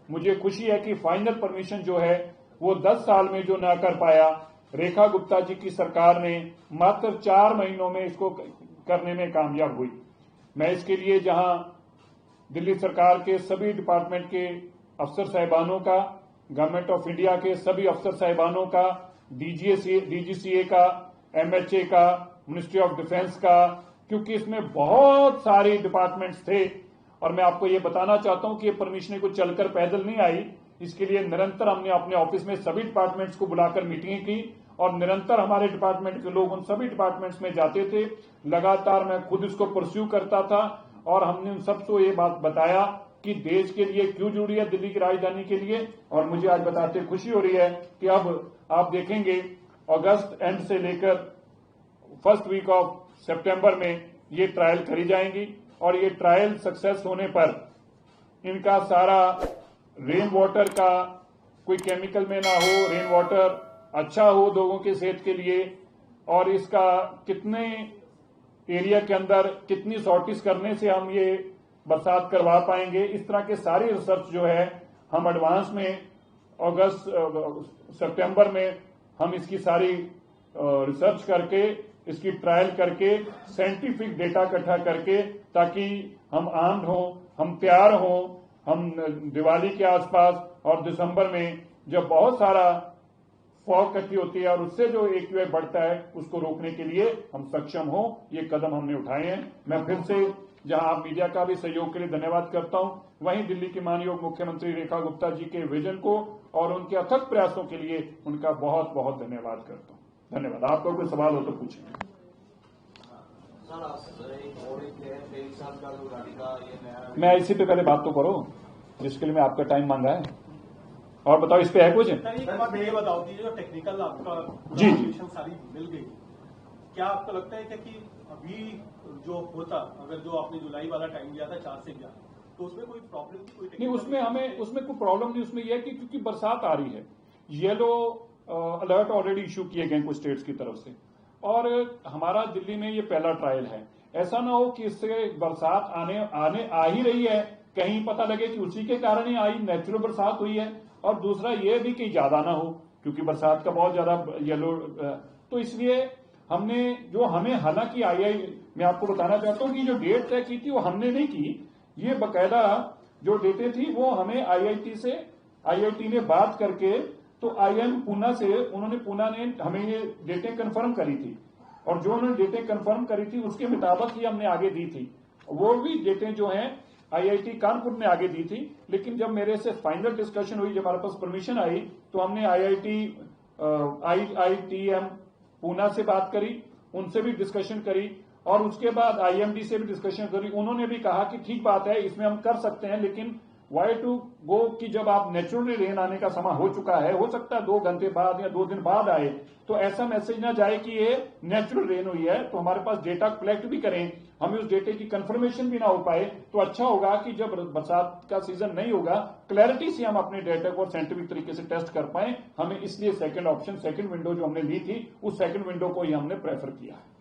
मुझे खुशी है कि फाइनल परमिशन जो है वो 10 साल में जो न कर पाया, रेखा गुप्ता जी की सरकार ने मात्र 4 महीनों में इसको करने में कामयाब हुई। मैं इसके लिए जहां दिल्ली सरकार के सभी डिपार्टमेंट के अफसर साहिबानों का, गवर्नमेंट ऑफ इंडिया के सभी अफसर साहिबानों का, डीजीसीए का, एमएचए का, मिनिस्ट्री ऑफ डिफेंस का, क्योंकि इसमें बहुत सारे डिपार्टमेंट्स थे और मैं आपको ये बताना चाहता हूं कि ये परमिशन को चलकर पैदल नहीं आई। इसके लिए निरंतर हमने अपने ऑफिस में सभी डिपार्टमेंट्स को बुलाकर मीटिंगें की और निरंतर हमारे डिपार्टमेंट के लोग उन सभी डिपार्टमेंट्स में जाते थे। लगातार मैं खुद इसको परस्यू करता था और हमने उन सबको ये बात बताया कि देश के लिए क्यों जरूरी है, दिल्ली की राजधानी के लिए। और मुझे आज बताते खुशी हो रही है कि अब आप देखेंगे अगस्त एंड से लेकर फर्स्ट वीक ऑफ सितंबर में ये ट्रायल करी जाएंगी और ये ट्रायल सक्सेस होने पर इनका सारा रेन वाटर का कोई केमिकल में ना हो, रेन वाटर अच्छा हो लोगों के सेहत के लिए, और इसका कितने एरिया के अंदर कितनी सॉर्टिस करने से हम ये बरसात करवा पाएंगे, इस तरह के सारी रिसर्च जो है हम एडवांस में अगस्त सितंबर में हम इसकी सारी रिसर्च करके, इसकी ट्रायल करके, साइंटिफिक डेटा इकट्ठा करके, ताकि हम आर्म्ड हों, हम तैयार हों, हम दिवाली के आसपास और दिसंबर में जब बहुत सारा फॉग इकट्ठी होती है और उससे जो एक्यूआई बढ़ता है उसको रोकने के लिए हम सक्षम हो। ये कदम हमने उठाए हैं। मैं फिर से जहां आप मीडिया का भी सहयोग के लिए धन्यवाद करता हूं, वहीं दिल्ली की माननीय मुख्यमंत्री रेखा गुप्ता जी के विजन को और उनके अथक प्रयासों के लिए उनका बहुत बहुत धन्यवाद करता हूं। धन्यवाद। आपको कोई सवाल हो तो पूछें। मैं इसी पे पहले बात तो करो जिसके लिए मैं आपका टाइम मांगा है। और बताओ इस पे है कुछ? एक बात ये बताओ कि जो टेक्निकल आपका जी सारी मिल गई, क्या आपको लगता है कि अभी जो होता, अगर जो आपने जुलाई वाला टाइम दिया था 4 से 11, तो उसमें कोई प्रॉब्लम थी? नहीं, उसमें कोई प्रॉब्लम नहीं। उसमें यह है कि क्योंकि बरसात आ रही है, येलो अलर्ट ऑलरेडी इश्यू किए गए कुछ स्टेट्स की तरफ से, और हमारा दिल्ली में ये पहला ट्रायल है। ऐसा ना हो कि इससे बरसात आने आ ही रही है, कहीं पता लगे कि उसी के कारण ही आई नेचुरल बरसात हुई है, और दूसरा ये भी कि ज्यादा ना हो क्योंकि बरसात का बहुत ज्यादा येलो। तो इसलिए हमें हालांकि मैं आपको बताना चाहता हूं कि जो डेट तय की थी वो हमने नहीं की, ये बकायदा जो डेटें थी वो हमें आईआईटी ने बात करके, तो आईएम पूना से पूना ने हमें ये डेटें कंफर्म करी थी, और जो उन्होंने डेटें कंफर्म करी थी उसके मुताबिक ही हमने आगे दी थी। वो भी डेटें जो हैं आईआईटी कानपुर ने आगे दी थी, लेकिन जब मेरे से फाइनल डिस्कशन हुई, जब हमारे पास परमिशन आई, तो हमने आईआईटीएम पूना से बात करी, उनसे भी डिस्कशन करी, और उसके बाद आईएमडी से भी डिस्कशन करी। उन्होंने भी कहा कि ठीक बात है, इसमें हम कर सकते हैं, लेकिन वाई टू गो कि जब आप नेचुरली रेन आने का समय हो चुका है, हो सकता है 2 घंटे बाद या 2 दिन बाद आए, तो ऐसा मैसेज ना जाए कि ये नेचुरल रेन हुई है। तो हमारे पास डेटा कलेक्ट भी करें, हमें उस डेटे की कंफर्मेशन भी ना हो पाए, तो अच्छा होगा कि जब बरसात का सीजन नहीं होगा, क्लैरिटी से हम अपने डेटा को साइंटिफिक तरीके से टेस्ट कर पाए। हमें इसलिए सेकंड विंडो जो हमने ली थी, उस सेकंड विंडो को ही हमने प्रेफर किया है।